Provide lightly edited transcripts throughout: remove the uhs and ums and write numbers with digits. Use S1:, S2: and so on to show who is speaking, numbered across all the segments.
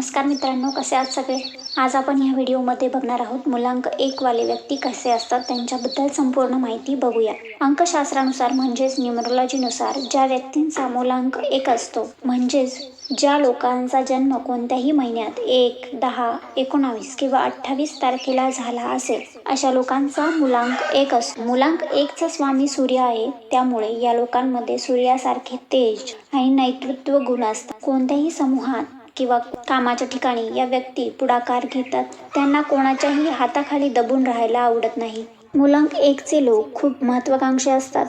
S1: नमस्कार मित्रांनो, कसे आहात सगळे? आज आपण ह्या व्हिडिओमध्ये बघणार आहोत मुलांक 1 वाले व्यक्ती कसे असतात त्यांच्याबद्दल संपूर्ण माहिती बघूया. अंकशास्त्रानुसार म्हणजेच न्यूमरोलॉजीनुसार ज्या व्यक्तींचा मुलांक 1 असतो, म्हणजेच ज्या लोकांचा जन्म कोणत्याही महिन्यात 1, 10, 19 किंवा 28 तारखेला झाला असेल, अशा लोकांचा मुलांक 1 असतो. मुलांक 1 चा स्वामी सूर्य आहे, त्यामुळे या लोकांमध्ये सूर्यासारखे तेज आणि नेतृत्व गुण असतात. कोणत्याही समूहात किंवा कामाच्या ठिकाणी या व्यक्ती पुढाकार घेतात. त्यांना कोणाच्याही हाताखाली दबून राहायला आवडत नाही. मुलांक 1 चे लोक खूप महत्वाकांक्षी असतात.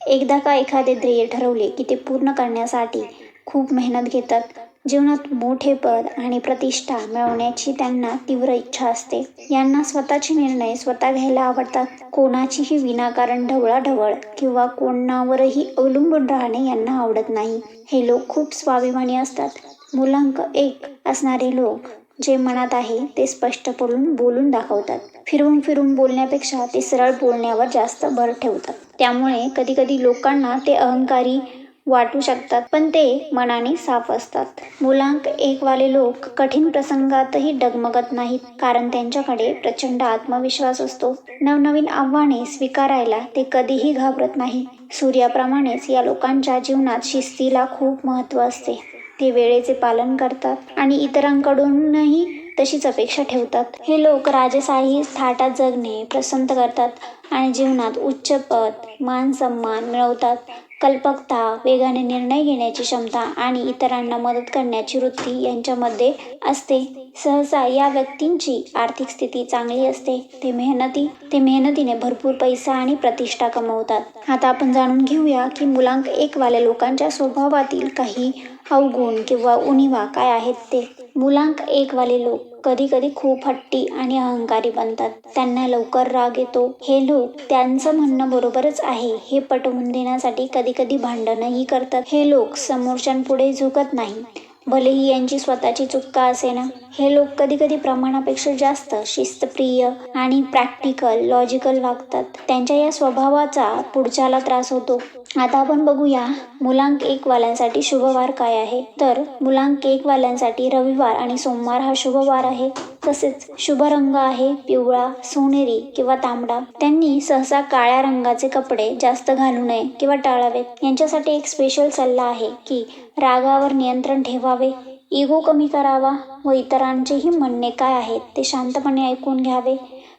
S1: एकदा का एखादे ध्येय ठरवले की ते पूर्ण करण्यासाठी खूप मेहनत घेतात. जीवनात मोठे पद आणि प्रतिष्ठा मिळवण्याची त्यांना तीव्र इच्छा असते. यांना स्वतःचे निर्णय स्वतः घ्यायला आवडतात. कोणाचीही विनाकारण ढवळाढवळ किंवा कोणावरही अवलंबून राहणे यांना आवडत नाही. हे लोक खूप स्वाभिमानी असतात. मुलांक 1 असणारे लोक जे मनात आहे ते स्पष्ट बोलून दाखवतात. फिरवून फिरून बोलण्यापेक्षा ते सरळ बोलण्यावर जास्त भर ठेवतात. त्यामुळे कधी कधी लोकांना ते अहंकारी वाटू शकतात, पण ते मनाने साफ असतात. मुलांक 1 वाले लोक कठीण प्रसंगातही डगमगत नाहीत, कारण त्यांच्याकडे प्रचंड आत्मविश्वास असतो. नवनवीन आव्हाने स्वीकारायला ते कधीही घाबरत नाही. सूर्याप्रमाणेच या लोकांच्या जीवनात शिस्तीला खूप महत्त्व असते. ते वेळेचे पालन करतात आणि इतरांकडूनही तशीच अपेक्षा ठेवतात. हे लोक राजेशाही थाटात जगणे पसंत करतात आणि जीवनात उच्च पद, मान सन्मान मिळवतात. कल्पकता, वेगाने निर्णय घेण्याची क्षमता आणि इतरांना मदत करण्याची वृत्ती यांच्यामध्ये असते. सहसा या व्यक्तींची आर्थिक स्थिती चांगली असते. ते मेहनतीने भरपूर पैसा आणि प्रतिष्ठा कमवतात. आता आपण जाणून घेऊया की मुलांक 1 वाल्या लोकांच्या स्वभावातील काही अवगुण किंवा उणिवा काय आहेत ते. मुलांक 1 वाले लोक कधी कधी खूप हट्टी आणि अहंकारी बनतात. त्यांना लवकर राग येतो. हे लोक त्यांचं म्हणणं बरोबरच आहे हे पटवून देण्यासाठी कधी कधी भांडणही करतात. हे लोक समोरच्यांपुढे झुकत नाही, भलेही यांची स्वतःची चूक का असेना. हे लोक कधी कधी प्रमाणापेक्षा जास्त शिस्तप्रिय आणि प्रॅक्टिकल, लॉजिकल वागतात. त्यांच्या या स्वभावाचा पुढच्याला त्रास होतो. आता आपण बघूया मुलांक 1 वाल्यांसाठी शुभवार काय आहे. तर मुलांक 1 वाल्यांसाठी रविवार आणि सोमवार हा शुभवार आहे. तसेच शुभ रंग आहे पिवळा, सोनेरी किंवा तांबडा. त्यांनी सहसा काळ्या रंगाचे कपडे जास्त घालू नये किंवा टाळावेत. यांच्यासाठी एक स्पेशल सल्ला आहे की रागावर नियंत्रण ठेवावे, इगो कमी करावा व इतरांचेही म्हणणे काय आहेत ते शांतपणे ऐकून घ्यावे.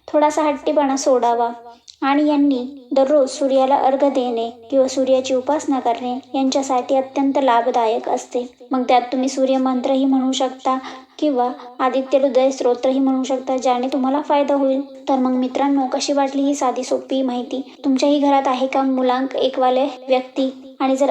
S1: थोडासा हट्टीपणा सोडावा आणि यांनी दररोज सूर्याला अर्घ्य देणे किंवा सूर्याची उपासना करणे यांच्यासाठी अत्यंत लाभदायक असते. मग त्यात तुम्ही सूर्यमंत्रही म्हणू शकता किंवा आदित्य हृदय स्तोत्रही म्हणू शकता, ज्याने तुम्हाला फायदा होईल. तर मग मित्रांनो, कशी वाटली ही साधी सोपी माहिती? तुमच्याही घरात आहे का मुलांक 1 वाले व्यक्ती? आणि जर